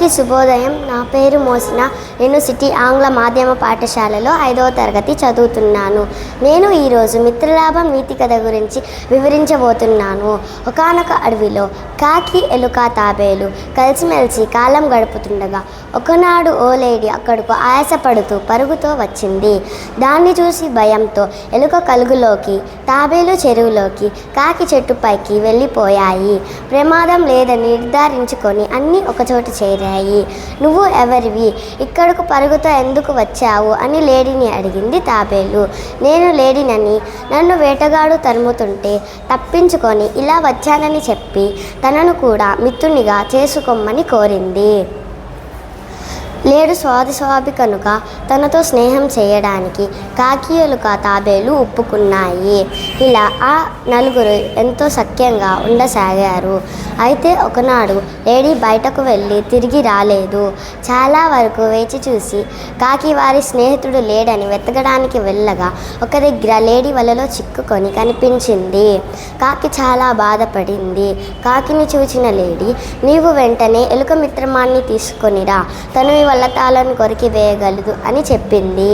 అందరికీ శుభోదయం. నా పేరు మోసిన. నేను సిటీ ఆంగ్ల మాధ్యమ పాఠశాలలో 5వ తరగతి చదువుతున్నాను. నేను ఈరోజు మిత్రలాభం నీతి కథ గురించి వివరించబోతున్నాను. ఒకానొక అడవిలో కాకి, ఎలుక, తాబేలు కలిసిమెలిసి కాలం గడుపుతుండగా ఒకనాడు ఓ లేడీ అక్కడకు ఆయాసపడుతూ పరుగుతో వచ్చింది. దాన్ని చూసి భయంతో ఎలుక కలుగులోకి, తాబేలు చెరువులోకి, కాకి చెట్టుపైకి వెళ్ళిపోయాయి. ప్రమాదం లేదని నిర్ధారించుకొని అన్నీ ఒకచోట చేరాయి. నువ్వు ఎవరివి? ఇక్కడకు పరుగుతో ఎందుకు వచ్చావు అని లేడీని అడిగింది తాబేలు. నేను లేడీనని నన్ను వేటగాడు తరుముతుంటే తప్పించుకొని ఇలా వచ్చానని చెప్పి తనను కూడా మిత్రునిగా చేసుకోమని కోరింది. లేడు స్వాభి కనుక తనతో స్నేహం చేయడానికి కాకి, ఎలుక, తాబేలు ఒప్పుకున్నాయి. ఇలా ఆ నలుగురు ఎంతో సఖ్యంగా ఉండసాగారు. అయితే ఒకనాడు లేడీ బయటకు వెళ్ళి తిరిగి రాలేదు. చాలా వరకు వేచి చూసి కాకి వారి స్నేహితుడు లేడని వెతకడానికి వెళ్ళగా ఒక దగ్గర లేడీ వలలో చిక్కుకొని కనిపించింది. కాకి చాలా బాధపడింది. కాకిని చూచిన లేడీ, నీవు వెంటనే ఎలుక మిత్రమాన్ని తీసుకొనిరా, తను వలతాలను కొరికి వేయగలదు అని చెప్పింది.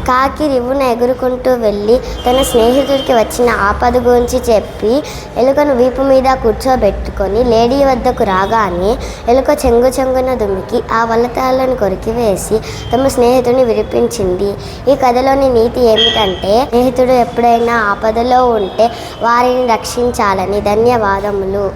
కాకి రివ్వున ఎగురుకుంటూ వెళ్ళి తన స్నేహితుడికి వచ్చిన ఆపద గురించి చెప్పి ఎలుకను వీపు మీద కూర్చోబెట్టుకొని లేడీ వద్దకు రాగానే ఎలుక చెంగున దుమికి ఆ వలతాలను కొరికి వేసి తమ స్నేహితుడిని విడిపించింది. ఈ కథలోని నీతి ఏమిటంటే, స్నేహితుడు ఎప్పుడైనా ఆపదలో ఉంటే వారిని రక్షించాలని. ధన్యవాదములు.